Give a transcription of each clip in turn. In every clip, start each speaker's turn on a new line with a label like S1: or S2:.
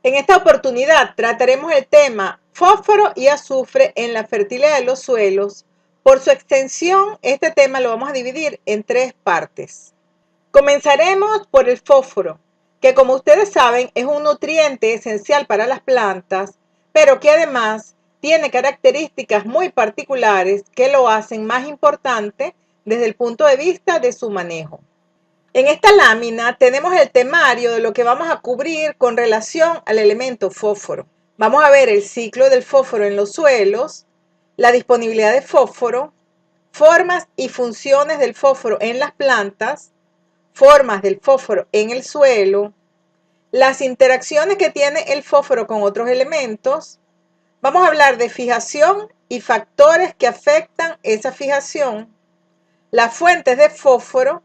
S1: En esta oportunidad trataremos el tema fósforo y azufre en la fertilidad de los suelos. Por su extensión, este tema lo vamos a dividir en tres partes. Comenzaremos por el fósforo, que como ustedes saben es un nutriente esencial para las plantas, pero que además tiene características muy particulares que lo hacen más importante desde el punto de vista de su manejo. En esta lámina tenemos el temario de lo que vamos a cubrir con relación al elemento fósforo. Vamos a ver el ciclo del fósforo en los suelos, la disponibilidad de fósforo, formas y funciones del fósforo en las plantas, formas del fósforo en el suelo, las interacciones que tiene el fósforo con otros elementos. Vamos a hablar de fijación y factores que afectan esa fijación, las fuentes de fósforo,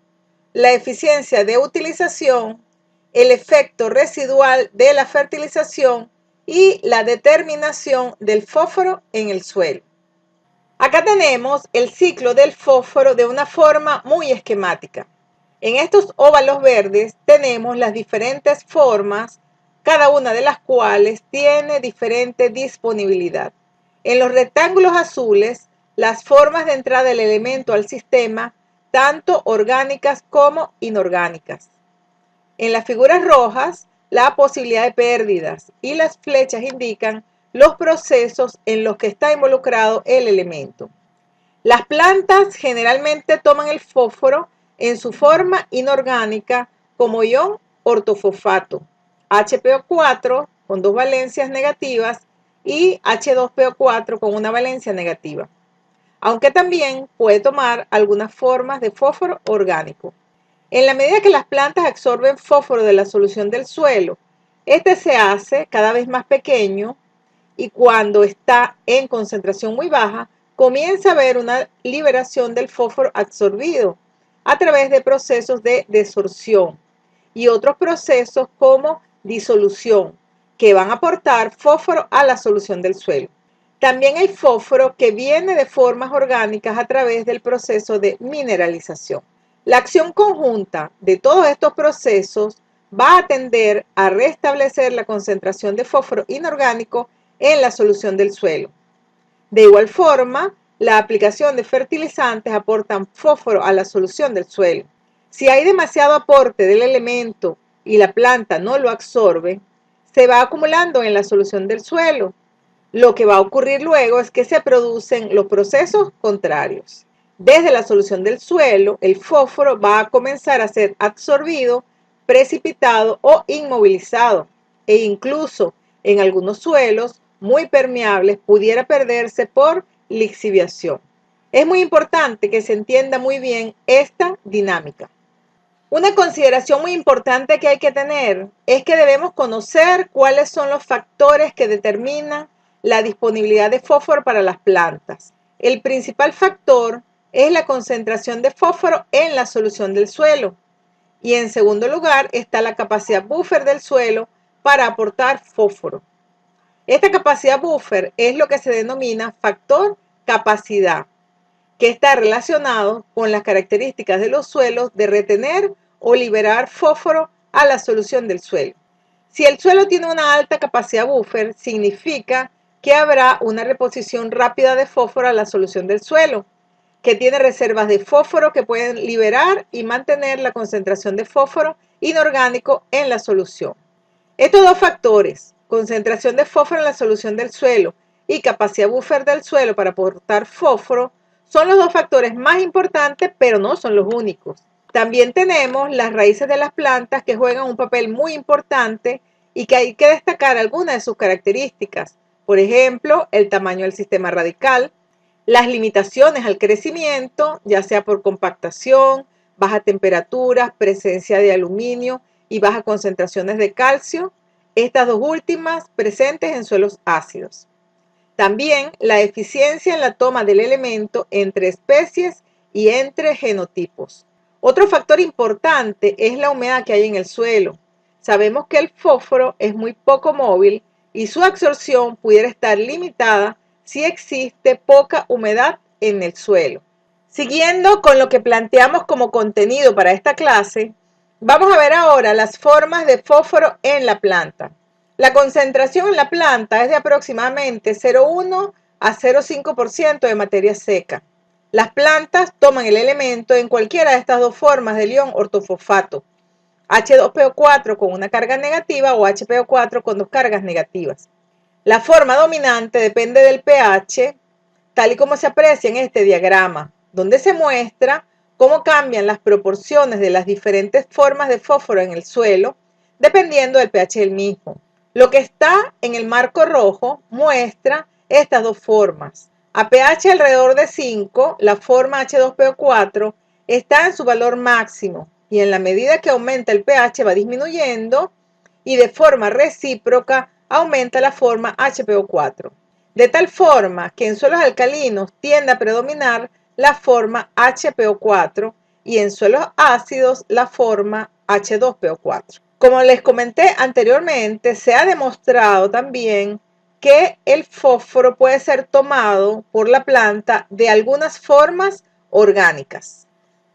S1: la eficiencia de utilización, el efecto residual de la fertilización y la determinación del fósforo en el suelo. Acá tenemos el ciclo del fósforo de una forma muy esquemática. En estos óvalos verdes tenemos las diferentes formas, cada una de las cuales tiene diferente disponibilidad. En los rectángulos azules, las formas de entrada del elemento al sistema, tanto orgánicas como inorgánicas. En las figuras rojas, la posibilidad de pérdidas y las flechas indican los procesos en los que está involucrado el elemento. Las plantas generalmente toman el fósforo en su forma inorgánica como ion ortofosfato, HPO4 con dos valencias negativas y H2PO4 con una valencia negativa, aunque también puede tomar algunas formas de fósforo orgánico. En la medida que las plantas absorben fósforo de la solución del suelo, este se hace cada vez más pequeño y cuando está en concentración muy baja, comienza a haber una liberación del fósforo absorbido a través de procesos de desorción y otros procesos como disolución que van a aportar fósforo a la solución del suelo. También hay fósforo que viene de formas orgánicas a través del proceso de mineralización. La acción conjunta de todos estos procesos va a tender a restablecer la concentración de fósforo inorgánico en la solución del suelo. De igual forma, la aplicación de fertilizantes aportan fósforo a la solución del suelo. Si hay demasiado aporte del elemento y la planta no lo absorbe, se va acumulando en la solución del suelo. Lo que va a ocurrir luego es que se producen los procesos contrarios. Desde la solución del suelo, el fósforo va a comenzar a ser absorbido, precipitado o inmovilizado, e incluso en algunos suelos muy permeables pudiera perderse por lixiviación. Es muy importante que se entienda muy bien esta dinámica. Una consideración muy importante que hay que tener es que debemos conocer cuáles son los factores que determinan la disponibilidad de fósforo para las plantas. El principal factor es la concentración de fósforo en la solución del suelo. Y en segundo lugar está la capacidad buffer del suelo para aportar fósforo. Esta capacidad buffer es lo que se denomina factor capacidad, que está relacionado con las características de los suelos de retener o liberar fósforo a la solución del suelo. Si el suelo tiene una alta capacidad buffer, significa que habrá una reposición rápida de fósforo a la solución del suelo, que tiene reservas de fósforo que pueden liberar y mantener la concentración de fósforo inorgánico en la solución. Estos dos factores, concentración de fósforo en la solución del suelo y capacidad buffer del suelo para aportar fósforo, son los dos factores más importantes, pero no son los únicos. También tenemos las raíces de las plantas que juegan un papel muy importante y que hay que destacar algunas de sus características. Por ejemplo, el tamaño del sistema radical, las limitaciones al crecimiento, ya sea por compactación, baja temperatura, presencia de aluminio y bajas concentraciones de calcio, estas dos últimas presentes en suelos ácidos. También la eficiencia en la toma del elemento entre especies y entre genotipos. Otro factor importante es la humedad que hay en el suelo. Sabemos que el fósforo es muy poco móvil y su absorción pudiera estar limitada si existe poca humedad en el suelo. Siguiendo con lo que planteamos como contenido para esta clase, vamos a ver ahora las formas de fósforo en la planta. La concentración en la planta es de aproximadamente 0,1 a 0,5% de materia seca. Las plantas toman el elemento en cualquiera de estas dos formas del ion ortofosfato, H2PO4 con una carga negativa o HPO4 con dos cargas negativas. La forma dominante depende del pH, tal y como se aprecia en este diagrama, donde se muestra cómo cambian las proporciones de las diferentes formas de fósforo en el suelo, dependiendo del pH del mismo. Lo que está en el marco rojo muestra estas dos formas. A pH alrededor de 5, la forma H2PO4 está en su valor máximo y en la medida que aumenta el pH va disminuyendo y de forma recíproca aumenta la forma HPO4. De tal forma que en suelos alcalinos tiende a predominar la forma HPO4 y en suelos ácidos la forma H2PO4. Como les comenté anteriormente, se ha demostrado también que el fósforo puede ser tomado por la planta de algunas formas orgánicas.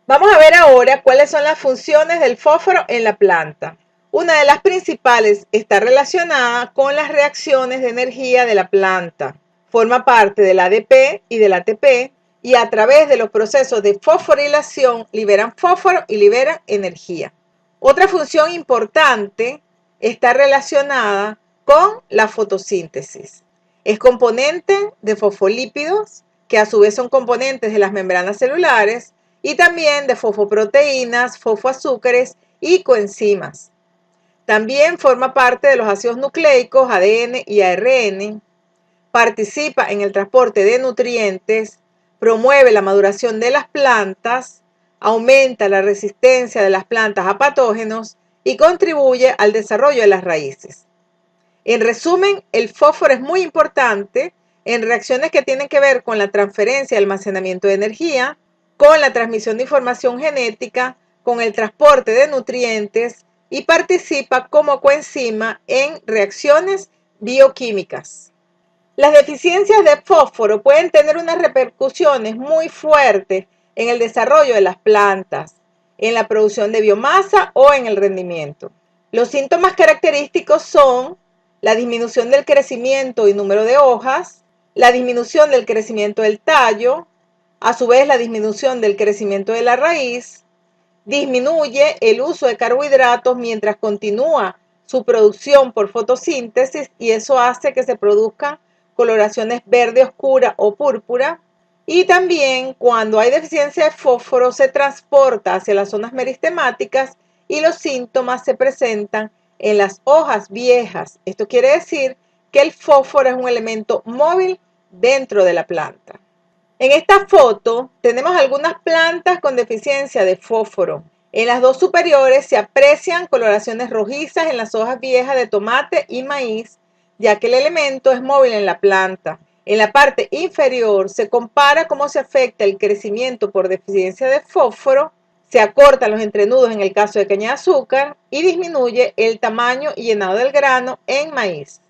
S1: Vamos a ver ahora cuáles son las funciones del fósforo en la planta. Una de las principales está relacionada con las reacciones de energía de la planta. Forma parte del ADP y del ATP y a través de los procesos de fosforilación liberan fósforo y liberan energía. Otra función importante está relacionada con la fotosíntesis. Es componente de fosfolípidos, que a su vez son componentes de las membranas celulares, y también de fosfoproteínas, fosfoazúcares y coenzimas. También forma parte de los ácidos nucleicos, ADN y ARN. Participa en el transporte de nutrientes, promueve la maduración de las plantas, aumenta la resistencia de las plantas a patógenos y contribuye al desarrollo de las raíces. En resumen, el fósforo es muy importante en reacciones que tienen que ver con la transferencia y almacenamiento de energía, con la transmisión de información genética, con el transporte de nutrientes y participa como coenzima en reacciones bioquímicas. Las deficiencias de fósforo pueden tener unas repercusiones muy fuertes en el desarrollo de las plantas, en la producción de biomasa o en el rendimiento. Los síntomas característicos son la disminución del crecimiento y número de hojas, la disminución del crecimiento del tallo, a su vez la disminución del crecimiento de la raíz, disminuye el uso de carbohidratos mientras continúa su producción por fotosíntesis y eso hace que se produzcan coloraciones verde oscura o púrpura. Y también cuando hay deficiencia de fósforo se transporta hacia las zonas meristemáticas y los síntomas se presentan en las hojas viejas. Esto quiere decir que el fósforo es un elemento móvil dentro de la planta. En esta foto tenemos algunas plantas con deficiencia de fósforo. En las dos superiores se aprecian coloraciones rojizas en las hojas viejas de tomate y maíz, ya que el elemento es móvil en la planta. En la parte inferior se compara cómo se afecta el crecimiento por deficiencia de fósforo, se acortan los entrenudos en el caso de caña de azúcar y disminuye el tamaño y llenado del grano en maíz.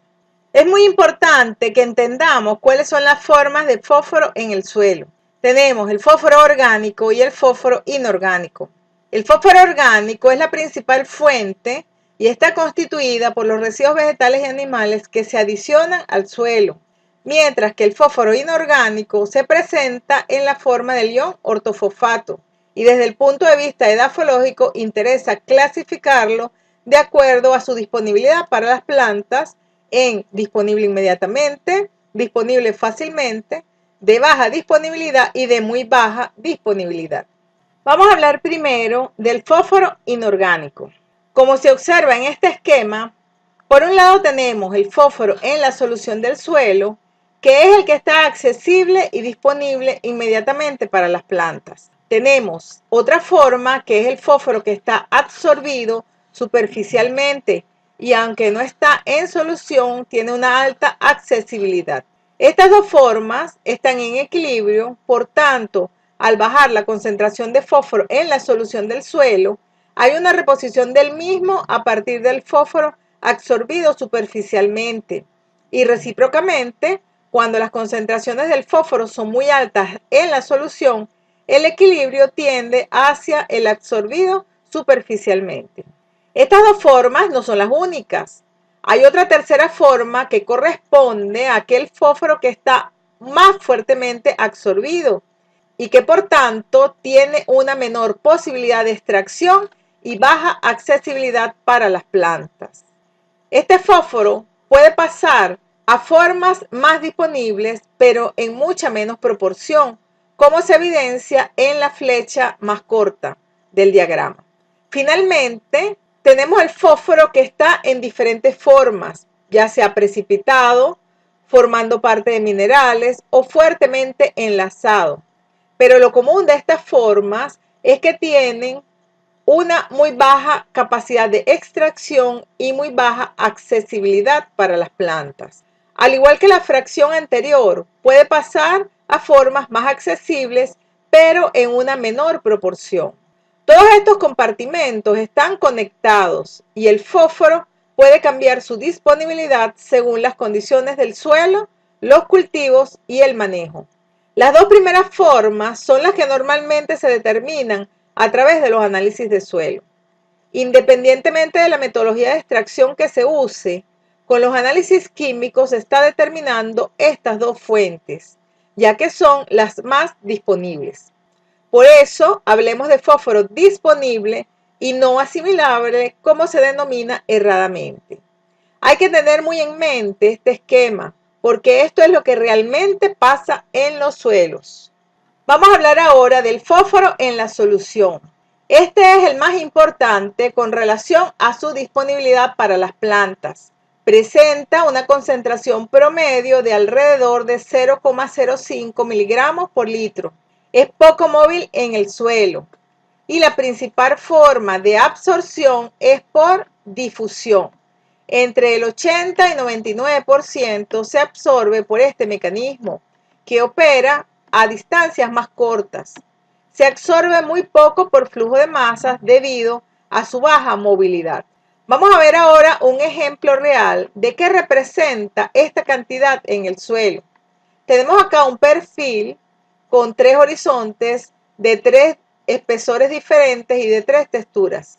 S1: Es muy importante que entendamos cuáles son las formas de fósforo en el suelo. Tenemos el fósforo orgánico y el fósforo inorgánico. El fósforo orgánico es la principal fuente y está constituida por los residuos vegetales y animales que se adicionan al suelo, mientras que el fósforo inorgánico se presenta en la forma del ion ortofosfato y desde el punto de vista edafológico interesa clasificarlo de acuerdo a su disponibilidad para las plantas en disponible inmediatamente, disponible fácilmente, de baja disponibilidad y de muy baja disponibilidad. Vamos a hablar primero del fósforo inorgánico. Como se observa en este esquema, por un lado tenemos el fósforo en la solución del suelo, que es el que está accesible y disponible inmediatamente para las plantas. Tenemos otra forma, que es el fósforo que está absorbido superficialmente y aunque no está en solución, tiene una alta accesibilidad. Estas dos formas están en equilibrio, por tanto, al bajar la concentración de fósforo en la solución del suelo, hay una reposición del mismo a partir del fósforo absorbido superficialmente. Y recíprocamente, cuando las concentraciones del fósforo son muy altas en la solución, el equilibrio tiende hacia el absorbido superficialmente. Estas dos formas no son las únicas. Hay otra tercera forma que corresponde a aquel fósforo que está más fuertemente absorbido y que por tanto tiene una menor posibilidad de extracción y baja accesibilidad para las plantas. Este fósforo puede pasar a formas más disponibles, pero en mucha menos proporción, como se evidencia en la flecha más corta del diagrama. Finalmente, tenemos el fósforo que está en diferentes formas, ya sea precipitado, formando parte de minerales o fuertemente enlazado. Pero lo común de estas formas es que tienen una muy baja capacidad de extracción y muy baja accesibilidad para las plantas. Al igual que la fracción anterior, puede pasar a formas más accesibles, pero en una menor proporción. Todos estos compartimentos están conectados y el fósforo puede cambiar su disponibilidad según las condiciones del suelo, los cultivos y el manejo. Las dos primeras formas son las que normalmente se determinan a través de los análisis de suelo. Independientemente de la metodología de extracción que se use, con los análisis químicos se está determinando estas dos fuentes, ya que son las más disponibles. Por eso, hablemos de fósforo disponible y no asimilable, como se denomina erradamente. Hay que tener muy en mente este esquema, porque esto es lo que realmente pasa en los suelos. Vamos a hablar ahora del fósforo en la solución. Este es el más importante con relación a su disponibilidad para las plantas. Presenta una concentración promedio de alrededor de 0,05 miligramos por litro. Es poco móvil en el suelo y la principal forma de absorción es por difusión. Entre el 80 y 99% se absorbe por este mecanismo que opera a distancias más cortas. Se absorbe muy poco por flujo de masas debido a su baja movilidad. Vamos a ver ahora un ejemplo real de qué representa esta cantidad en el suelo. Tenemos acá un perfil con 3 horizontes de 3 espesores diferentes y de 3 texturas.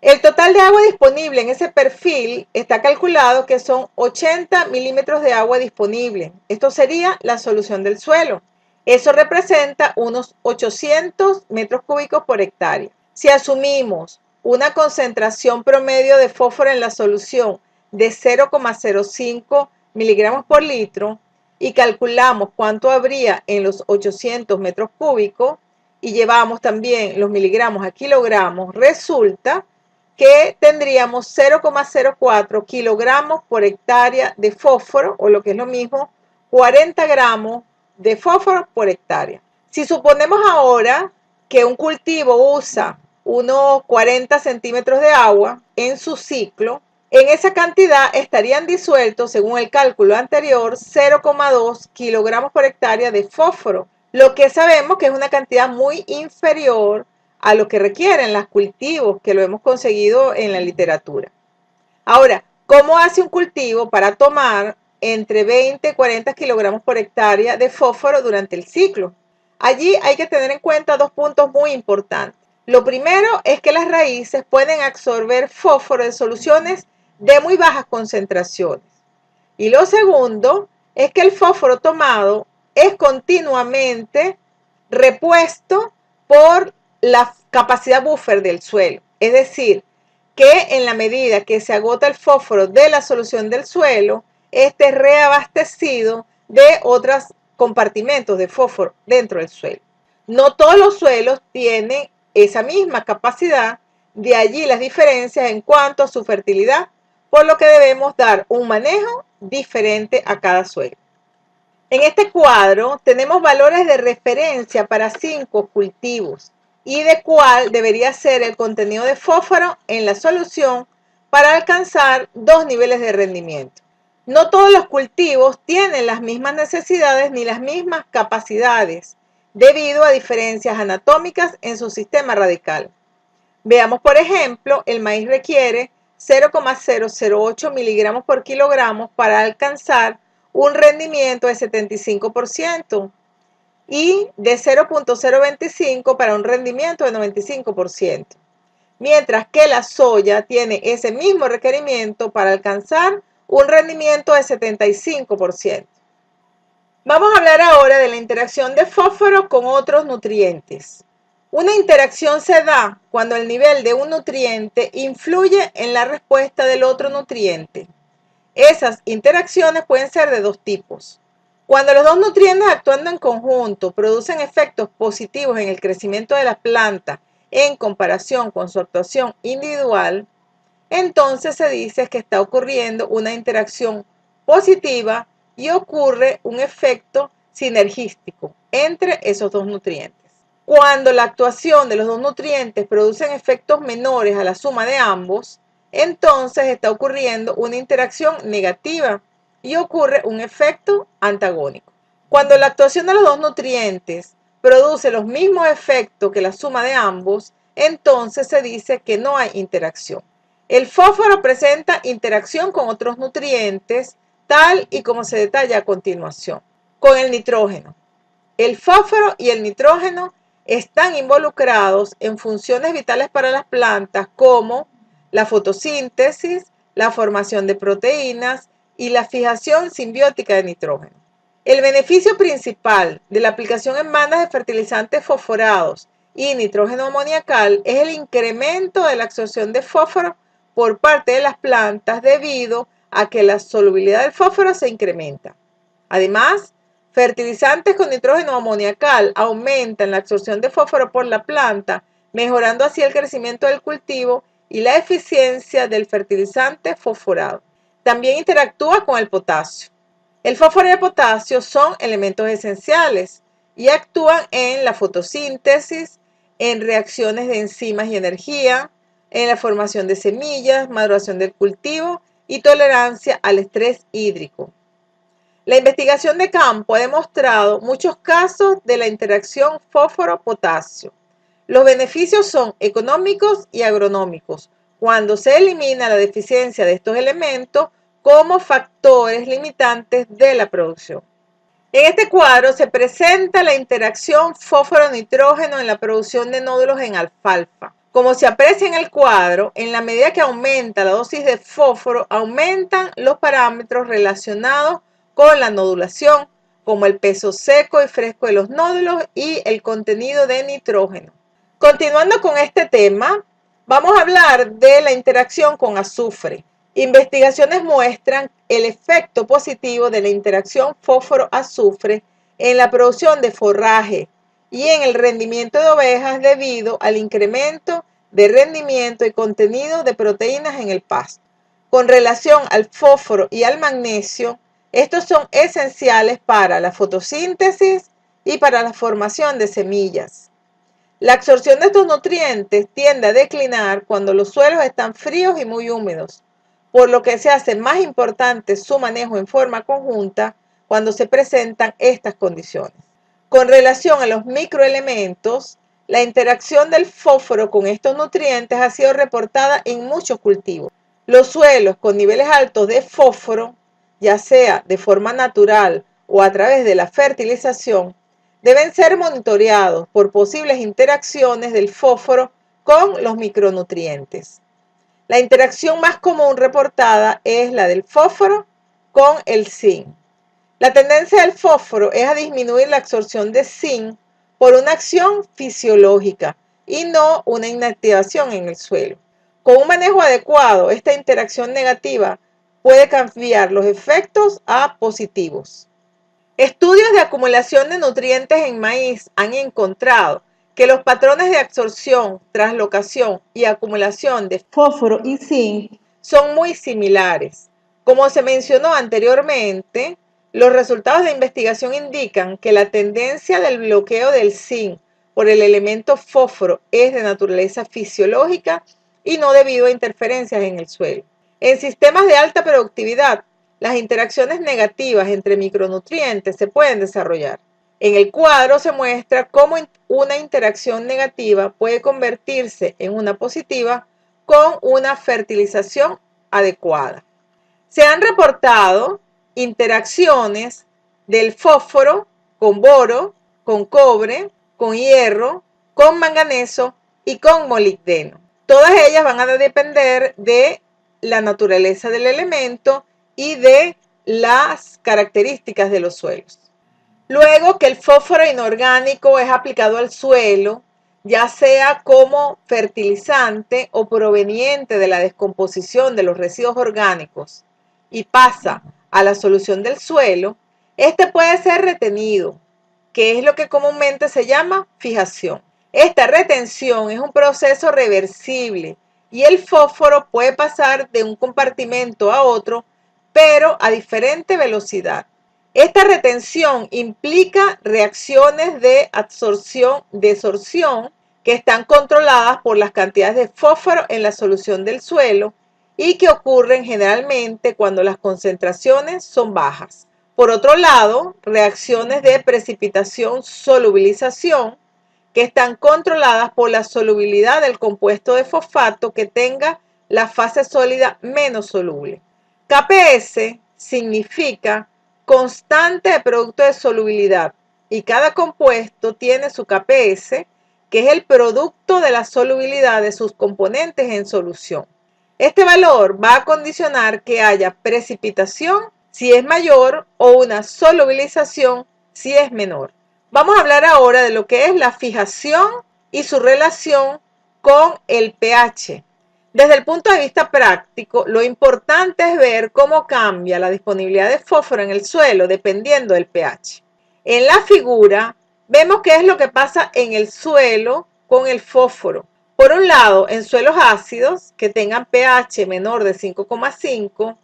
S1: El total de agua disponible en ese perfil está calculado que son 80 milímetros de agua disponible. Esto sería la solución del suelo. Eso representa unos 800 metros cúbicos por hectárea. Si asumimos una concentración promedio de fósforo en la solución de 0,05 miligramos por litro y calculamos cuánto habría en los 800 metros cúbicos y llevamos también los miligramos a kilogramos, resulta que tendríamos 0,04 kilogramos por hectárea de fósforo, o lo que es lo mismo, 40 gramos de fósforo por hectárea. Si suponemos ahora que un cultivo usa unos 40 centímetros de agua en su ciclo, en esa cantidad estarían disueltos, según el cálculo anterior, 0,2 kilogramos por hectárea de fósforo, lo que sabemos que es una cantidad muy inferior a lo que requieren los cultivos, que lo hemos conseguido en la literatura. Ahora, ¿cómo hace un cultivo para tomar entre 20 y 40 kilogramos por hectárea de fósforo durante el ciclo? Allí hay que tener en cuenta dos puntos muy importantes. Lo primero es que las raíces pueden absorber fósforo en soluciones de muy bajas concentraciones. Y lo segundo es que el fósforo tomado es continuamente repuesto por la capacidad buffer del suelo. Es decir, que en la medida que se agota el fósforo de la solución del suelo, este es reabastecido de otros compartimentos de fósforo dentro del suelo. No todos los suelos tienen esa misma capacidad, de allí las diferencias en cuanto a su fertilidad, por lo que debemos dar un manejo diferente a cada suelo. En este cuadro tenemos valores de referencia para 5 cultivos y de cuál debería ser el contenido de fósforo en la solución para alcanzar 2 niveles de rendimiento. No todos los cultivos tienen las mismas necesidades ni las mismas capacidades debido a diferencias anatómicas en su sistema radical. Veamos, por ejemplo, el maíz requiere 0,008 miligramos por kilogramo para alcanzar un rendimiento de 75% y de 0,025 para un rendimiento de 95%. mientras que la soya tiene ese mismo requerimiento para alcanzar un rendimiento de 75%. Vamos a hablar ahora de la interacción de fósforo con otros nutrientes. Una interacción se da cuando el nivel de un nutriente influye en la respuesta del otro nutriente. Esas interacciones pueden ser de dos tipos. Cuando los dos nutrientes actuando en conjunto producen efectos positivos en el crecimiento de la planta en comparación con su actuación individual, entonces se dice que está ocurriendo una interacción positiva y ocurre un efecto sinergístico entre esos dos nutrientes. Cuando la actuación de los dos nutrientes producen efectos menores a la suma de ambos, entonces está ocurriendo una interacción negativa y ocurre un efecto antagónico. Cuando la actuación de los dos nutrientes produce los mismos efectos que la suma de ambos, entonces se dice que no hay interacción. El fósforo presenta interacción con otros nutrientes, tal y como se detalla a continuación. Con el nitrógeno. El fósforo y el nitrógeno están involucrados en funciones vitales para las plantas como la fotosíntesis, la formación de proteínas y la fijación simbiótica de nitrógeno. El beneficio principal de la aplicación en bandas de fertilizantes fosforados y nitrógeno amoniacal es el incremento de la absorción de fósforo por parte de las plantas debido a que la solubilidad del fósforo se incrementa. Además, fertilizantes con nitrógeno amoniacal aumentan la absorción de fósforo por la planta, mejorando así el crecimiento del cultivo y la eficiencia del fertilizante fosforado. También interactúa con el potasio. El fósforo y el potasio son elementos esenciales y actúan en la fotosíntesis, en reacciones de enzimas y energía, en la formación de semillas, maduración del cultivo y tolerancia al estrés hídrico. La investigación de campo ha demostrado muchos casos de la interacción fósforo-potasio. Los beneficios son económicos y agronómicos cuando se elimina la deficiencia de estos elementos como factores limitantes de la producción. En este cuadro se presenta la interacción fósforo-nitrógeno en la producción de nódulos en alfalfa. Como se aprecia en el cuadro, en la medida que aumenta la dosis de fósforo, aumentan los parámetros relacionados con la nodulación, como el peso seco y fresco de los nódulos y el contenido de nitrógeno. Continuando con este tema, vamos a hablar de la interacción con azufre. Investigaciones muestran el efecto positivo de la interacción fósforo-azufre en la producción de forraje y en el rendimiento de ovejas debido al incremento de rendimiento y contenido de proteínas en el pasto. Con relación al fósforo y al magnesio, estos son esenciales para la fotosíntesis y para la formación de semillas. La absorción de estos nutrientes tiende a declinar cuando los suelos están fríos y muy húmedos, por lo que se hace más importante su manejo en forma conjunta cuando se presentan estas condiciones. Con relación a los microelementos, la interacción del fósforo con estos nutrientes ha sido reportada en muchos cultivos. Los suelos con niveles altos de fósforo, ya sea de forma natural o a través de la fertilización, deben ser monitoreados por posibles interacciones del fósforo con los micronutrientes. La interacción más común reportada es la del fósforo con el zinc. La tendencia del fósforo es a disminuir la absorción de zinc por una acción fisiológica y no una inactivación en el suelo. Con un manejo adecuado, esta interacción negativa puede cambiar los efectos a positivos. Estudios de acumulación de nutrientes en maíz han encontrado que los patrones de absorción, translocación y acumulación de fósforo y zinc son muy similares. Como se mencionó anteriormente, los resultados de investigación indican que la tendencia del bloqueo del zinc por el elemento fósforo es de naturaleza fisiológica y no debido a interferencias en el suelo. En sistemas de alta productividad, las interacciones negativas entre micronutrientes se pueden desarrollar. En el cuadro se muestra cómo una interacción negativa puede convertirse en una positiva con una fertilización adecuada. Se han reportado interacciones del fósforo con boro, con cobre, con hierro, con manganeso y con molibdeno. Todas ellas van a depender de la naturaleza del elemento y de las características de los suelos. Luego que el fósforo inorgánico es aplicado al suelo, ya sea como fertilizante o proveniente de la descomposición de los residuos orgánicos y pasa a la solución del suelo, este puede ser retenido, que es lo que comúnmente se llama fijación. Esta retención es un proceso reversible y el fósforo puede pasar de un compartimento a otro, pero a diferente velocidad. Esta retención implica reacciones de absorción-desorción que están controladas por las cantidades de fósforo en la solución del suelo y que ocurren generalmente cuando las concentraciones son bajas. Por otro lado, reacciones de precipitación-solubilización que están controladas por la solubilidad del compuesto de fosfato que tenga la fase sólida menos soluble. KPS significa constante de producto de solubilidad y cada compuesto tiene su KPS, que es el producto de la solubilidad de sus componentes en solución. Este valor va a condicionar que haya precipitación si es mayor o una solubilización si es menor. Vamos a hablar ahora de lo que es la fijación y su relación con el pH. Desde el punto de vista práctico, lo importante es ver cómo cambia la disponibilidad de fósforo en el suelo dependiendo del pH. En la figura vemos qué es lo que pasa en el suelo con el fósforo. Por un lado, en suelos ácidos que tengan pH menor de 5,5,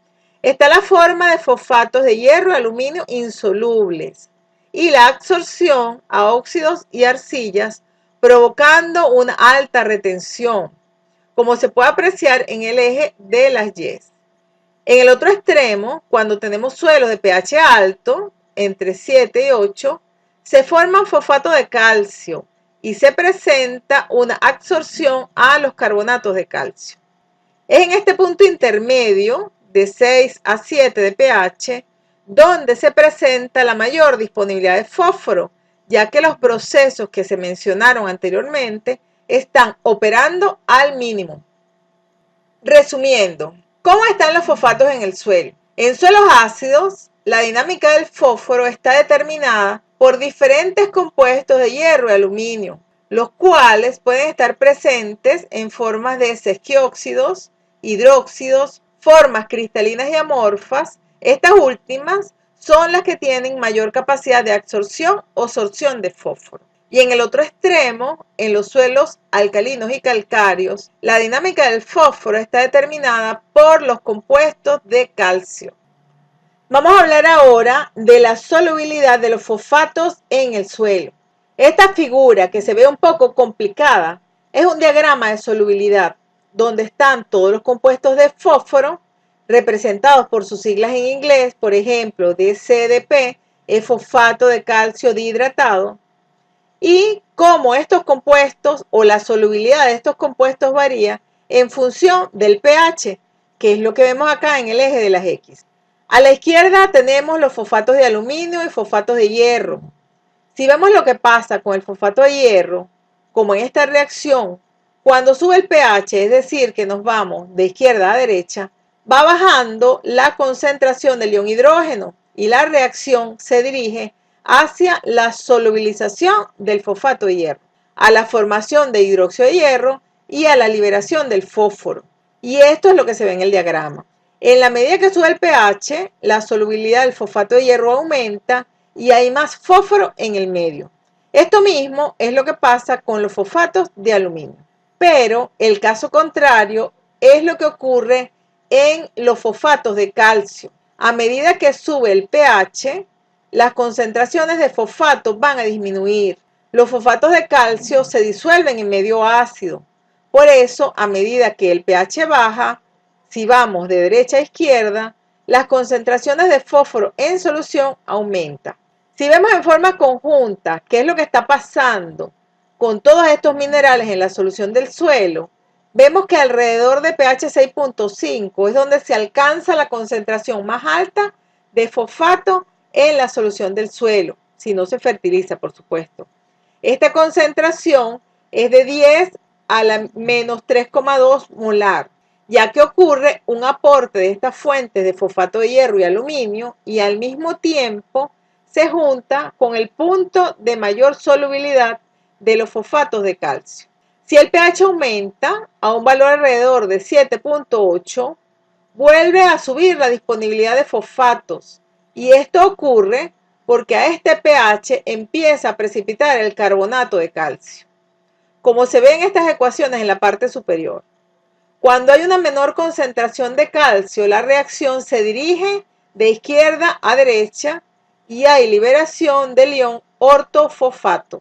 S1: está la forma de fosfatos de hierro y aluminio insolubles y la absorción a óxidos y arcillas, provocando una alta retención, como se puede apreciar en el eje de las Y's. En el otro extremo, cuando tenemos suelos de pH alto, entre 7 y 8, se forman fosfatos de calcio y se presenta una absorción a los carbonatos de calcio. Es en este punto intermedio, de 6 a 7 de pH, donde se presenta la mayor disponibilidad de fósforo, ya que los procesos que se mencionaron anteriormente están operando al mínimo. Resumiendo, ¿cómo están los fosfatos en el suelo? En suelos ácidos, la dinámica del fósforo está determinada por diferentes compuestos de hierro y aluminio, los cuales pueden estar presentes en formas de sesquióxidos, hidróxidos, formas cristalinas y amorfas. Estas últimas son las que tienen mayor capacidad de absorción o sorción de fósforo. Y en el otro extremo, en los suelos alcalinos y calcáreos, la dinámica del fósforo está determinada por los compuestos de calcio. Vamos a hablar ahora de la solubilidad de los fosfatos en el suelo. Esta figura, que se ve un poco complicada, es un diagrama de solubilidad, donde están todos los compuestos de fósforo, representados por sus siglas en inglés, por ejemplo, DCDP, es fosfato de calcio dihidratado, y cómo estos compuestos o la solubilidad de estos compuestos varía en función del pH, que es lo que vemos acá en el eje de las X. A la izquierda tenemos los fosfatos de aluminio y fosfatos de hierro. Si vemos lo que pasa con el fosfato de hierro, como en esta reacción, cuando sube el pH, es decir, que nos vamos de izquierda a derecha, va bajando la concentración del ion hidrógeno y la reacción se dirige hacia la solubilización del fosfato de hierro, a la formación de hidróxido de hierro y a la liberación del fósforo. Y esto es lo que se ve en el diagrama. En la medida que sube el pH, la solubilidad del fosfato de hierro aumenta y hay más fósforo en el medio. Esto mismo es lo que pasa con los fosfatos de aluminio. Pero el caso contrario es lo que ocurre en los fosfatos de calcio. A medida que sube el pH, las concentraciones de fosfato van a disminuir. Los fosfatos de calcio se disuelven en medio ácido. Por eso, a medida que el pH baja, si vamos de derecha a izquierda, las concentraciones de fósforo en solución aumentan. Si vemos en forma conjunta qué es lo que está pasando con todos estos minerales en la solución del suelo, vemos que alrededor de pH 6.5 es donde se alcanza la concentración más alta de fosfato en la solución del suelo, si no se fertiliza, por supuesto. Esta concentración es de 10 a la menos 3,2 molar, ya que ocurre un aporte de estas fuentes de fosfato de hierro y aluminio y al mismo tiempo se junta con el punto de mayor solubilidad de los fosfatos de calcio. Si el pH aumenta a un valor alrededor de 7,8, vuelve a subir la disponibilidad de fosfatos y esto ocurre porque a este pH empieza a precipitar el carbonato de calcio, como se ve en estas ecuaciones en la parte superior. Cuando hay una menor concentración de calcio, la reacción se dirige de izquierda a derecha y hay liberación del ion ortofosfato.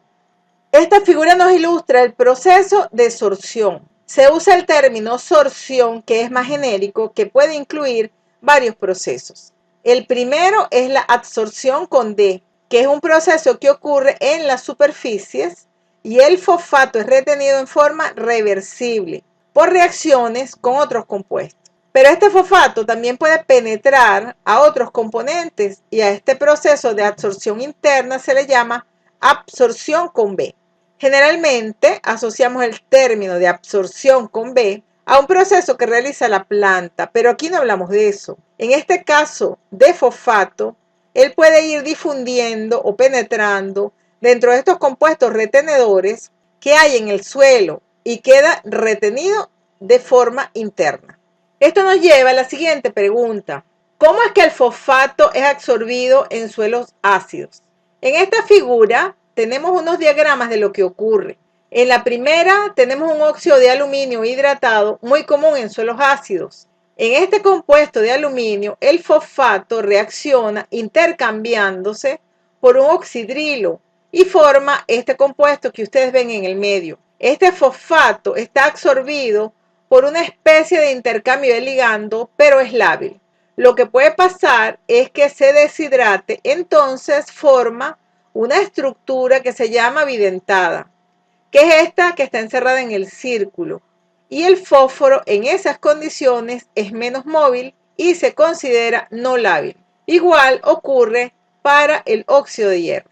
S1: Esta figura nos ilustra el proceso de sorción. Se usa el término sorción, que es más genérico, que puede incluir varios procesos. El primero es la adsorción con D, que es un proceso que ocurre en las superficies y el fosfato es retenido en forma reversible por reacciones con otros compuestos. Pero este fosfato también puede penetrar a otros componentes y a este proceso de adsorción interna se le llama absorción con B. Generalmente asociamos el término de absorción con B a un proceso que realiza la planta, pero aquí no hablamos de eso. En este caso de fosfato, él puede ir difundiendo o penetrando dentro de estos compuestos retenedores que hay en el suelo y queda retenido de forma interna. Esto nos lleva a la siguiente pregunta. ¿Cómo es que el fosfato es absorbido en suelos ácidos? En esta figura tenemos unos diagramas de lo que ocurre. En la primera tenemos un óxido de aluminio hidratado muy común en suelos ácidos. En este compuesto de aluminio, el fosfato reacciona intercambiándose por un oxidrilo y forma este compuesto que ustedes ven en el medio. Este fosfato está absorbido por una especie de intercambio de ligando, pero es lábil. Lo que puede pasar es que se deshidrate, entonces forma una estructura que se llama bidentada, que es esta que está encerrada en el círculo. Y el fósforo en esas condiciones es menos móvil y se considera no lábil. Igual ocurre para el óxido de hierro.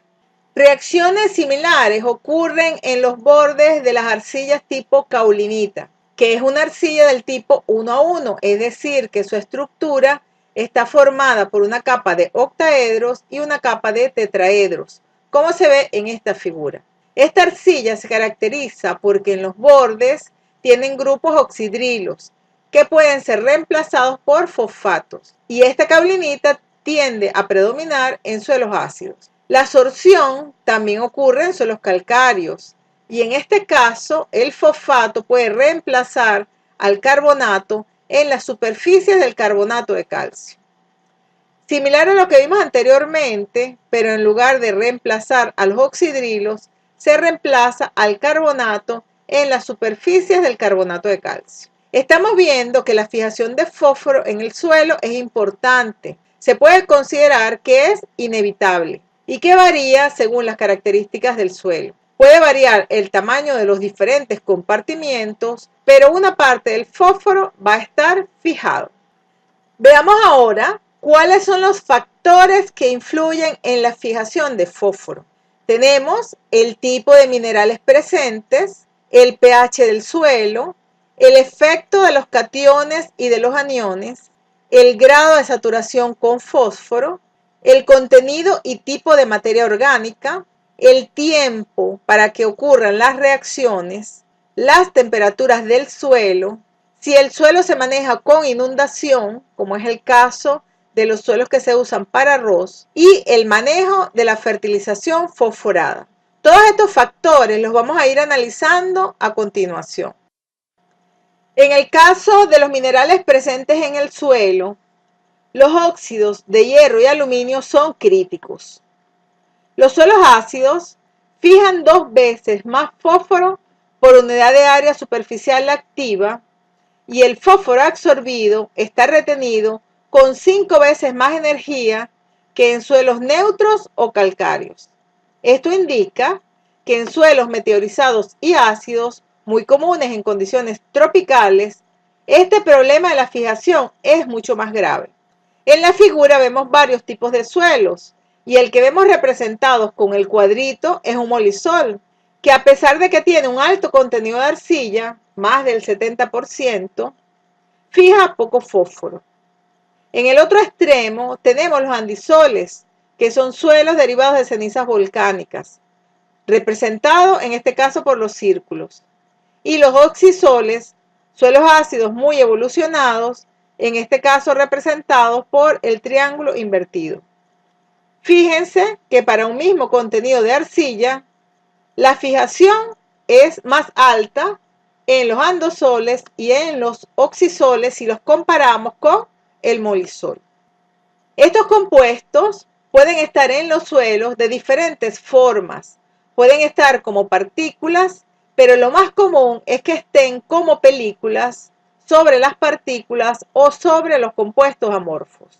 S1: Reacciones similares ocurren en los bordes de las arcillas tipo caulinita, que es una arcilla del tipo 1 a 1, es decir, que su estructura está formada por una capa de octaedros y una capa de tetraedros, como se ve en esta figura. Esta arcilla se caracteriza porque en los bordes tienen grupos oxidrilos que pueden ser reemplazados por fosfatos y esta caulinita tiende a predominar en suelos ácidos. La absorción también ocurre en suelos calcáreos y en este caso el fosfato puede reemplazar al carbonato en las superficies del carbonato de calcio. Similar a lo que vimos anteriormente, pero en lugar de reemplazar a los oxidrilos, se reemplaza al carbonato en las superficies del carbonato de calcio. Estamos viendo que la fijación de fósforo en el suelo es importante. Se puede considerar que es inevitable y que varía según las características del suelo. Puede variar el tamaño de los diferentes compartimientos, pero una parte del fósforo va a estar fijado. Veamos ahora cuáles son los factores que influyen en la fijación de fósforo. Tenemos el tipo de minerales presentes, el pH del suelo, el efecto de los cationes y de los aniones, el grado de saturación con fósforo, el contenido y tipo de materia orgánica, el tiempo para que ocurran las reacciones, las temperaturas del suelo, si el suelo se maneja con inundación, como es el caso de los suelos que se usan para arroz, y el manejo de la fertilización fosforada. Todos estos factores los vamos a ir analizando a continuación. En el caso de los minerales presentes en el suelo, los óxidos de hierro y aluminio son críticos. Los suelos ácidos fijan 2 veces más fósforo por unidad de área superficial activa y el fósforo absorbido está retenido con 5 veces más energía que en suelos neutros o calcáreos. Esto indica que en suelos meteorizados y ácidos, muy comunes en condiciones tropicales, este problema de la fijación es mucho más grave. En la figura vemos varios tipos de suelos y el que vemos representados con el cuadrito es un molisol, que a pesar de que tiene un alto contenido de arcilla, más del 70%, fija poco fósforo. En el otro extremo tenemos los andisoles, que son suelos derivados de cenizas volcánicas, representados en este caso por los círculos, y los oxisoles, suelos ácidos muy evolucionados, en este caso representados por el triángulo invertido. Fíjense que para un mismo contenido de arcilla, la fijación es más alta en los andosoles y en los oxisoles si los comparamos con el molisol. Estos compuestos pueden estar en los suelos de diferentes formas. Pueden estar como partículas, pero lo más común es que estén como películas sobre las partículas o sobre los compuestos amorfos.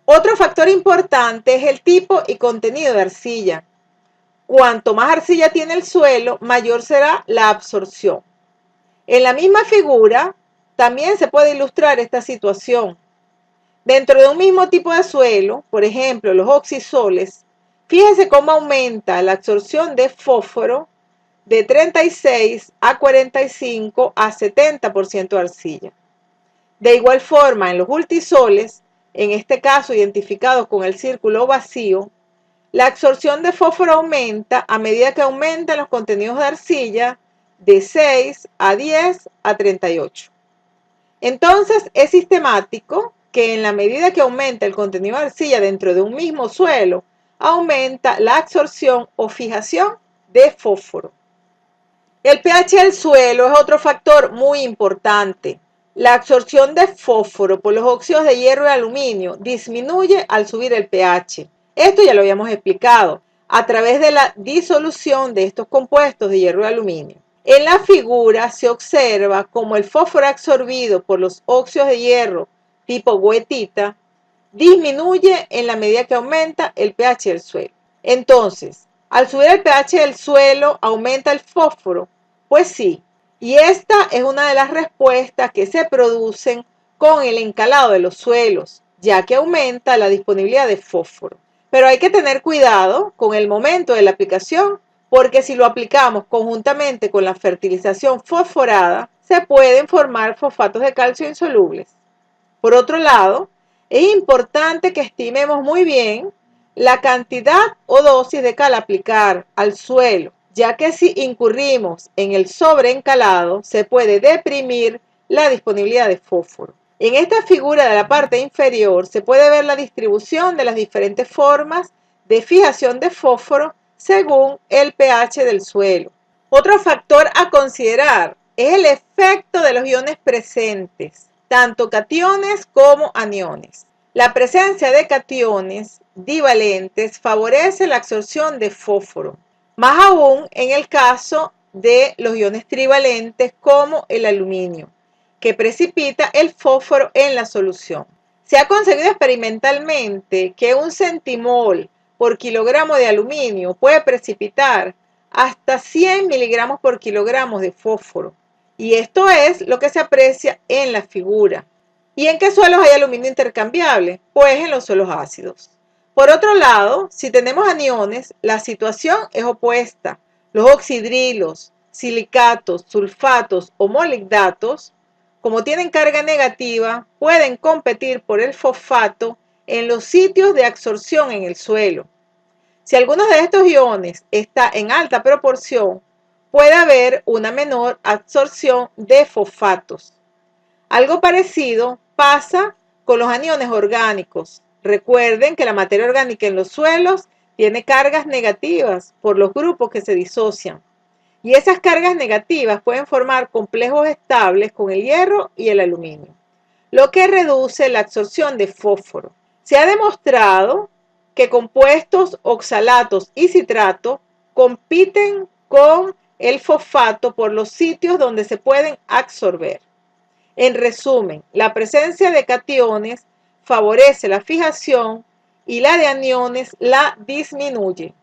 S1: Otro factor importante es el tipo y contenido de arcilla. Cuanto más arcilla tiene el suelo, mayor será la absorción. En la misma figura también se puede ilustrar esta situación. Dentro de un mismo tipo de suelo, por ejemplo los oxisoles, fíjense cómo aumenta la absorción de fósforo de 36 a 45 a 70% de arcilla. De igual forma, en los multisoles, en este caso identificados con el círculo vacío, la absorción de fósforo aumenta a medida que aumentan los contenidos de arcilla de 6 a 10 a 38. Entonces, es sistemático que en la medida que aumenta el contenido de arcilla dentro de un mismo suelo, aumenta la absorción o fijación de fósforo. El pH del suelo es otro factor muy importante. La absorción de fósforo por los óxidos de hierro y aluminio disminuye al subir el pH. Esto ya lo habíamos explicado a través de la disolución de estos compuestos de hierro y aluminio. En la figura se observa cómo el fósforo absorbido por los óxidos de hierro tipo goethita disminuye en la medida que aumenta el pH del suelo. Entonces, al subir el pH del suelo, ¿aumenta el fósforo? Pues sí, y esta es una de las respuestas que se producen con el encalado de los suelos, ya que aumenta la disponibilidad de fósforo. Pero hay que tener cuidado con el momento de la aplicación, porque si lo aplicamos conjuntamente con la fertilización fosforada, se pueden formar fosfatos de calcio insolubles. Por otro lado, es importante que estimemos muy bien la cantidad o dosis de cal a aplicar al suelo, ya que si incurrimos en el sobreencalado, se puede deprimir la disponibilidad de fósforo. En esta figura de la parte inferior se puede ver la distribución de las diferentes formas de fijación de fósforo según el pH del suelo. Otro factor a considerar es el efecto de los iones presentes, tanto cationes como aniones. La presencia de cationes divalentes favorece la absorción de fósforo, más aún en el caso de los iones trivalentes como el aluminio, que precipita el fósforo en la solución. Se ha conseguido experimentalmente que un centimol por kilogramo de aluminio puede precipitar hasta 100 miligramos por kilogramo de fósforo. Y esto es lo que se aprecia en la figura. ¿Y en qué suelos hay aluminio intercambiable? Pues en los suelos ácidos. Por otro lado, si tenemos aniones, la situación es opuesta. Los oxidrilos, silicatos, sulfatos o molibdatos, como tienen carga negativa, pueden competir por el fosfato en los sitios de absorción en el suelo. Si alguno de estos iones está en alta proporción, puede haber una menor absorción de fosfatos. Algo parecido pasa con los aniones orgánicos. Recuerden que la materia orgánica en los suelos tiene cargas negativas por los grupos que se disocian. Y esas cargas negativas pueden formar complejos estables con el hierro y el aluminio, lo que reduce la absorción de fósforo. Se ha demostrado que compuestos oxalatos y citratos compiten con el fosfato por los sitios donde se pueden absorber. En resumen, la presencia de cationes favorece la fijación y la de aniones la disminuye.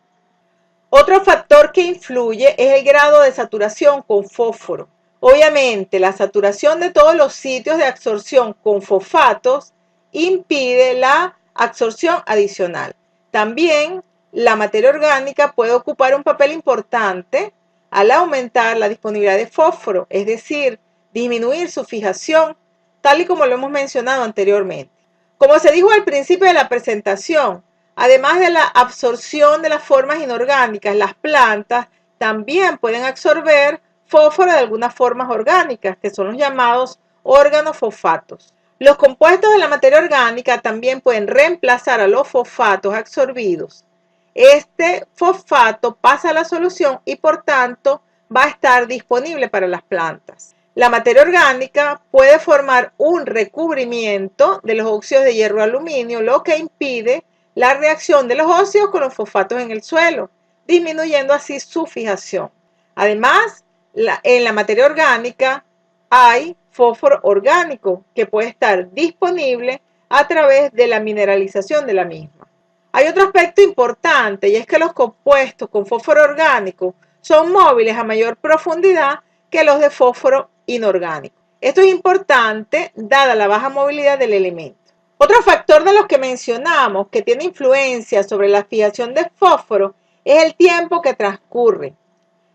S1: Otro factor que influye es el grado de saturación con fósforo. Obviamente, la saturación de todos los sitios de absorción con fosfatos impide la absorción adicional. También la materia orgánica puede ocupar un papel importante al aumentar la disponibilidad de fósforo, es decir, disminuir su fijación, tal y como lo hemos mencionado anteriormente. Como se dijo al principio de la presentación, además de la absorción de las formas inorgánicas, las plantas también pueden absorber fósforo de algunas formas orgánicas, que son los llamados organofosfatos. Los compuestos de la materia orgánica también pueden reemplazar a los fosfatos absorbidos. Este fosfato pasa a la solución y por tanto va a estar disponible para las plantas. La materia orgánica puede formar un recubrimiento de los óxidos de hierro y aluminio, lo que impide la reacción de los óxidos con los fosfatos en el suelo, disminuyendo así su fijación. Además, en la materia orgánica hay fósforo orgánico que puede estar disponible a través de la mineralización de la misma. Hay otro aspecto importante y es que los compuestos con fósforo orgánico son móviles a mayor profundidad que los de fósforo inorgánico. Esto es importante dada la baja movilidad del elemento. Otro factor de los que mencionamos que tiene influencia sobre la fijación de fósforo es el tiempo que transcurre.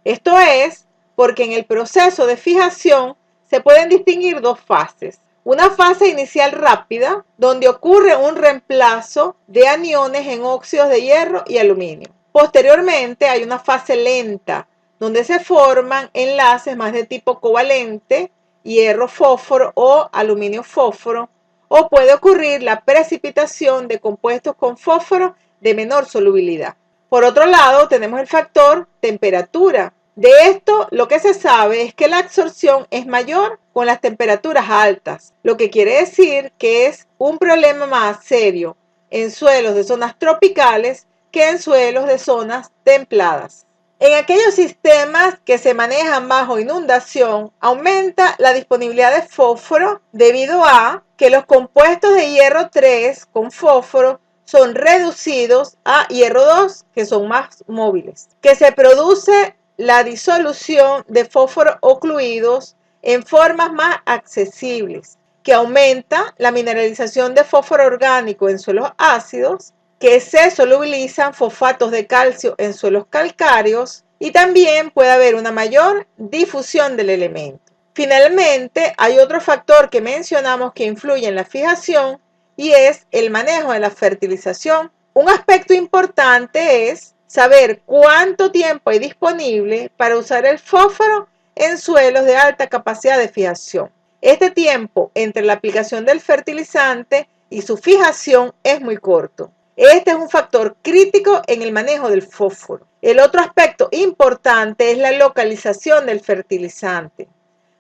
S1: Esto es porque en el proceso de fijación se pueden distinguir dos fases. Una fase inicial rápida, donde ocurre un reemplazo de aniones en óxidos de hierro y aluminio. Posteriormente hay una fase lenta, donde se forman enlaces más de tipo covalente, hierro-fósforo o aluminio-fósforo, o puede ocurrir la precipitación de compuestos con fósforo de menor solubilidad. Por otro lado, tenemos el factor temperatura. De esto, lo que se sabe es que la absorción es mayor con las temperaturas altas, lo que quiere decir que es un problema más serio en suelos de zonas tropicales que en suelos de zonas templadas. En aquellos sistemas que se manejan bajo inundación, aumenta la disponibilidad de fósforo debido a que los compuestos de hierro 3 con fósforo son reducidos a hierro 2, que son más móviles, que se produce la disolución de fósforo ocluidos en formas más accesibles, que aumenta la mineralización de fósforo orgánico en suelos ácidos, que se solubilizan fosfatos de calcio en suelos calcáreos y también puede haber una mayor difusión del elemento. Finalmente, hay otro factor que mencionamos que influye en la fijación y es el manejo de la fertilización. Un aspecto importante es saber cuánto tiempo hay disponible para usar el fósforo en suelos de alta capacidad de fijación. Este tiempo entre la aplicación del fertilizante y su fijación es muy corto. Este es un factor crítico en el manejo del fósforo. El otro aspecto importante es la localización del fertilizante.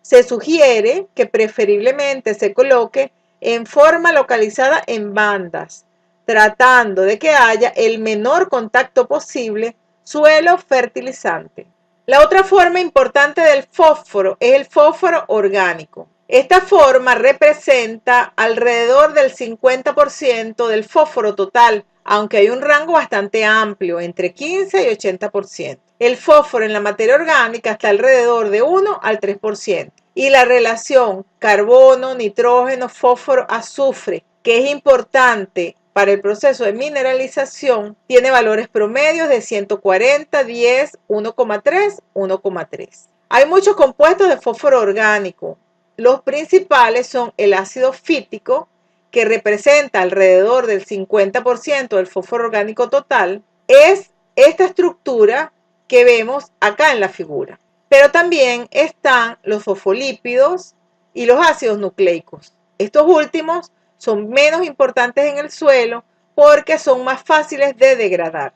S1: Se sugiere que preferiblemente se coloque en forma localizada en bandas, tratando de que haya el menor contacto posible suelo-fertilizante. La otra forma importante del fósforo es el fósforo orgánico. Esta forma representa alrededor del 50% del fósforo total, aunque hay un rango bastante amplio, entre 15 y 80%. El fósforo en la materia orgánica está alrededor de 1 al 3%. Y la relación carbono, nitrógeno, fósforo, azufre, que es importante para el proceso de mineralización, tiene valores promedios de 140, 10, 1,3, 1,3. Hay muchos compuestos de fósforo orgánico. Los principales son el ácido fítico, que representa alrededor del 50% del fósforo orgánico total. Es esta estructura que vemos acá en la figura. Pero también están los fosfolípidos y los ácidos nucleicos. Estos últimos son menos importantes en el suelo porque son más fáciles de degradar.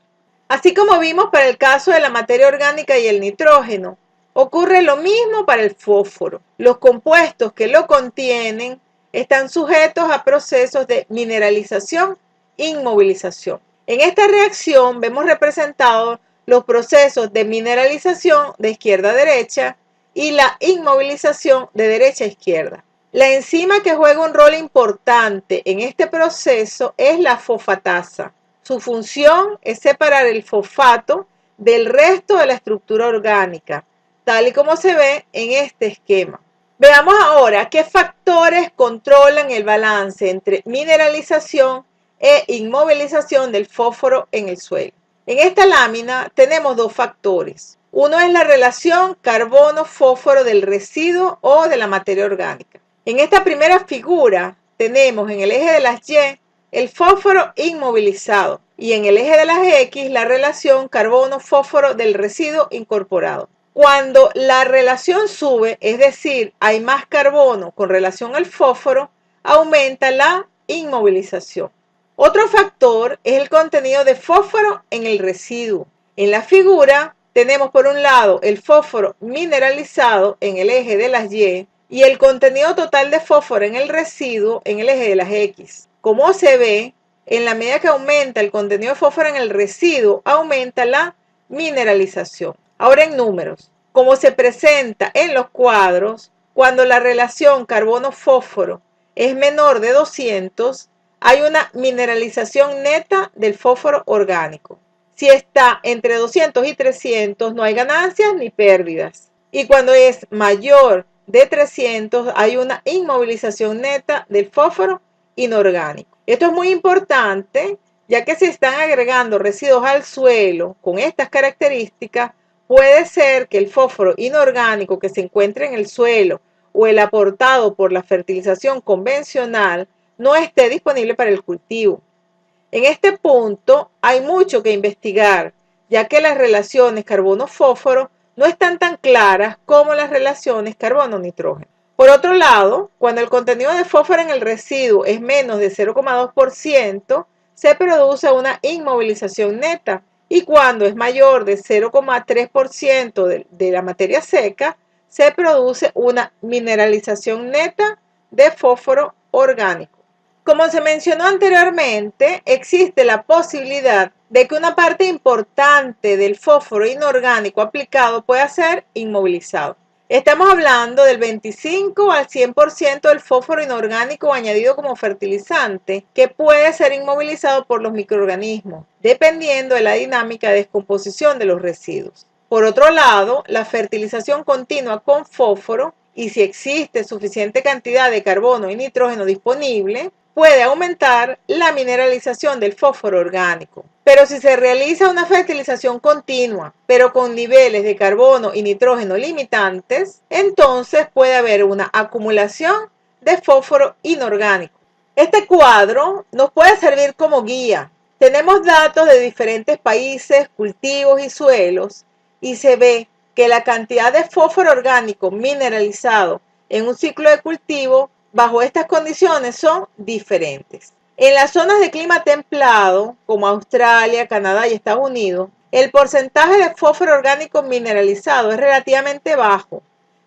S1: Así como vimos para el caso de la materia orgánica y el nitrógeno, ocurre lo mismo para el fósforo. Los compuestos que lo contienen están sujetos a procesos de mineralización e inmovilización. En esta reacción vemos representados los procesos de mineralización de izquierda a derecha y la inmovilización de derecha a izquierda. La enzima que juega un rol importante en este proceso es la fosfatasa. Su función es separar el fosfato del resto de la estructura orgánica, tal y como se ve en este esquema. Veamos ahora qué factores controlan el balance entre mineralización e inmovilización del fósforo en el suelo. En esta lámina tenemos dos factores. Uno es la relación carbono-fósforo del residuo o de la materia orgánica. En esta primera figura tenemos en el eje de las Y el fósforo inmovilizado y en el eje de las X la relación carbono-fósforo del residuo incorporado. Cuando la relación sube, es decir, hay más carbono con relación al fósforo, aumenta la inmovilización. Otro factor es el contenido de fósforo en el residuo. En la figura tenemos por un lado el fósforo mineralizado en el eje de las Y y el contenido total de fósforo en el residuo en el eje de las X. Como se ve, en la medida que aumenta el contenido de fósforo en el residuo, aumenta la mineralización. Ahora en números, como se presenta en los cuadros, cuando la relación carbono-fósforo es menor de 200, hay una mineralización neta del fósforo orgánico. Si está entre 200 y 300, no hay ganancias ni pérdidas. Y cuando es mayor de 300, hay una inmovilización neta del fósforo inorgánico. Esto es muy importante, ya que si están agregando residuos al suelo con estas características, puede ser que el fósforo inorgánico que se encuentre en el suelo o el aportado por la fertilización convencional no esté disponible para el cultivo. En este punto hay mucho que investigar, ya que las relaciones carbono-fósforo no están tan claras como las relaciones carbono-nitrógeno. Por otro lado, cuando el contenido de fósforo en el residuo es menos de 0,2%, se produce una inmovilización neta, y cuando es mayor de 0,3% de la materia seca, se produce una mineralización neta de fósforo orgánico. Como se mencionó anteriormente, existe la posibilidad de que una parte importante del fósforo inorgánico aplicado pueda ser inmovilizado. Estamos hablando del 25 al 100% del fósforo inorgánico añadido como fertilizante que puede ser inmovilizado por los microorganismos, dependiendo de la dinámica de descomposición de los residuos. Por otro lado, la fertilización continua con fósforo, y si existe suficiente cantidad de carbono y nitrógeno disponible, puede aumentar la mineralización del fósforo orgánico. Pero si se realiza una fertilización continua, pero con niveles de carbono y nitrógeno limitantes, entonces puede haber una acumulación de fósforo inorgánico. Este cuadro nos puede servir como guía. Tenemos datos de diferentes países, cultivos y suelos, y se ve que la cantidad de fósforo orgánico mineralizado en un ciclo de cultivo bajo estas condiciones son diferentes. En las zonas de clima templado, como Australia, Canadá y Estados Unidos, el porcentaje de fósforo orgánico mineralizado es relativamente bajo,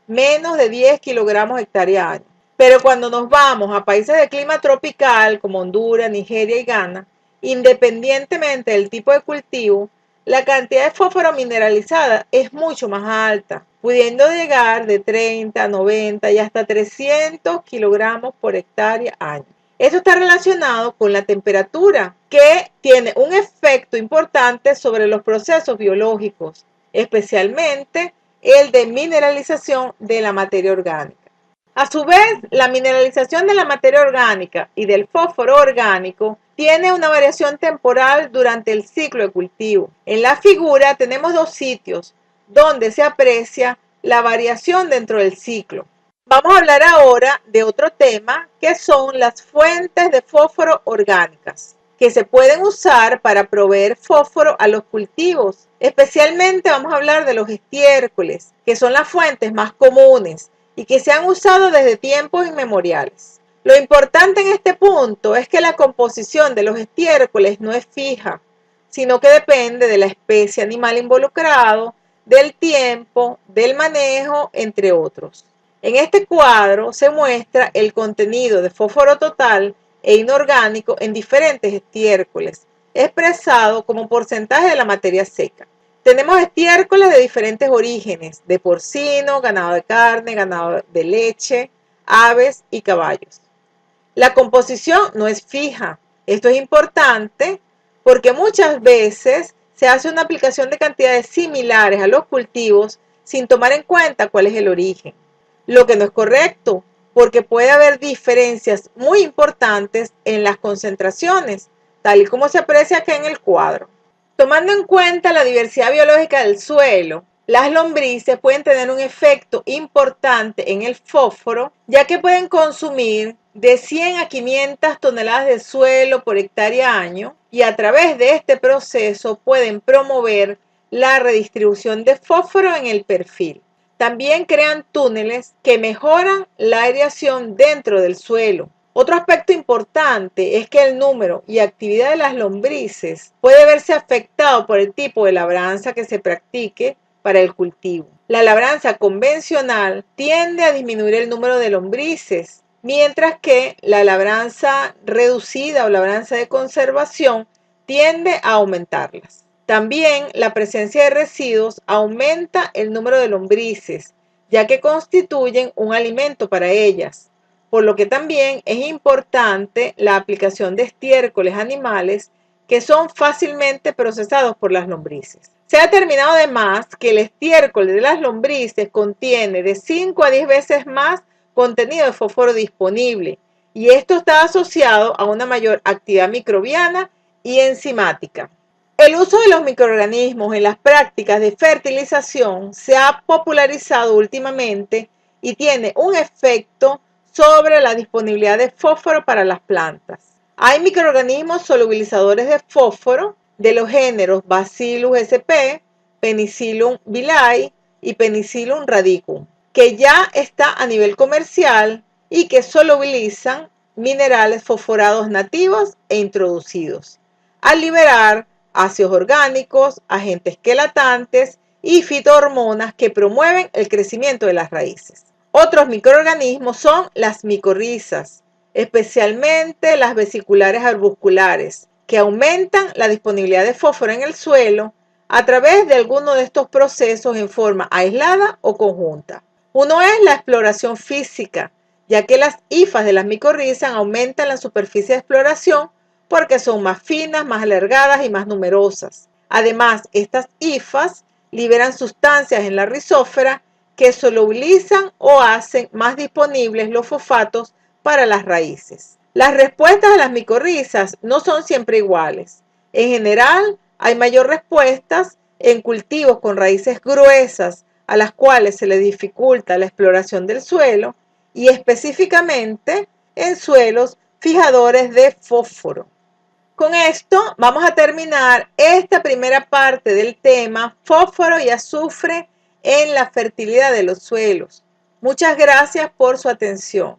S1: menos de 10 kilogramos hectárea año. Pero cuando nos vamos a países de clima tropical, como Honduras, Nigeria y Ghana, independientemente del tipo de cultivo, la cantidad de fósforo mineralizada es mucho más alta, pudiendo llegar de 30, 90 y hasta 300 kilogramos por hectárea año. Esto está relacionado con la temperatura, que tiene un efecto importante sobre los procesos biológicos, especialmente el de mineralización de la materia orgánica. A su vez, la mineralización de la materia orgánica y del fósforo orgánico tiene una variación temporal durante el ciclo de cultivo. En la figura tenemos dos sitios donde se aprecia la variación dentro del ciclo. Vamos a hablar ahora de otro tema, que son las fuentes de fósforo orgánicas, que se pueden usar para proveer fósforo a los cultivos. Especialmente vamos a hablar de los estiércoles, que son las fuentes más comunes y que se han usado desde tiempos inmemoriales. Lo importante en este punto es que la composición de los estiércoles no es fija, sino que depende de la especie animal involucrado, del tiempo, del manejo, entre otros. En este cuadro se muestra el contenido de fósforo total e inorgánico en diferentes estiércoles, expresado como porcentaje de la materia seca. Tenemos estiércoles de diferentes orígenes, de porcino, ganado de carne, ganado de leche, aves y caballos. La composición no es fija. Esto es importante porque muchas veces se hace una aplicación de cantidades similares a los cultivos sin tomar en cuenta cuál es el origen. Lo que no es correcto, porque puede haber diferencias muy importantes en las concentraciones, tal y como se aprecia acá en el cuadro. Tomando en cuenta la diversidad biológica del suelo, Las lombrices pueden tener un efecto importante en el fósforo, ya que pueden consumir de 100 a 500 toneladas de suelo por hectárea año y a través de este proceso pueden promover la redistribución de fósforo en el perfil. También crean túneles que mejoran la aireación dentro del suelo. Otro aspecto importante es que el número y actividad de las lombrices puede verse afectado por el tipo de labranza que se practique para el cultivo. La labranza convencional tiende a disminuir el número de lombrices, mientras que la labranza reducida o labranza de conservación tiende a aumentarlas. También la presencia de residuos aumenta el número de lombrices, ya que constituyen un alimento para ellas, por lo que también es importante la aplicación de estiércoles animales que son fácilmente procesados por las lombrices. Se ha determinado además que el estiércol de las lombrices contiene de 5 a 10 veces más contenido de fósforo disponible, y esto está asociado a una mayor actividad microbiana y enzimática. El uso de los microorganismos en las prácticas de fertilización se ha popularizado últimamente y tiene un efecto sobre la disponibilidad de fósforo para las plantas. Hay microorganismos solubilizadores de fósforo de los géneros Bacillus sp, Penicillium vilae y Penicillium radicum, que ya está a nivel comercial y que solubilizan minerales fosforados nativos e introducidos, al liberar ácidos orgánicos, agentes quelatantes y fitohormonas que promueven el crecimiento de las raíces. Otros microorganismos son las micorrizas, especialmente las vesiculares arbusculares, que aumentan la disponibilidad de fósforo en el suelo a través de alguno de estos procesos en forma aislada o conjunta. Uno es la exploración física, ya que las hifas de las micorrizas aumentan la superficie de exploración porque son más finas, más alargadas y más numerosas. Además, estas hifas liberan sustancias en la rizósfera que solubilizan o hacen más disponibles los fosfatos para las raíces. Las respuestas a las micorrizas no son siempre iguales. En general, hay mayor respuestas en cultivos con raíces gruesas a las cuales se les dificulta la exploración del suelo y específicamente en suelos fijadores de fósforo. Con esto vamos a terminar esta primera parte del tema fósforo y azufre en la fertilidad de los suelos. Muchas gracias por su atención.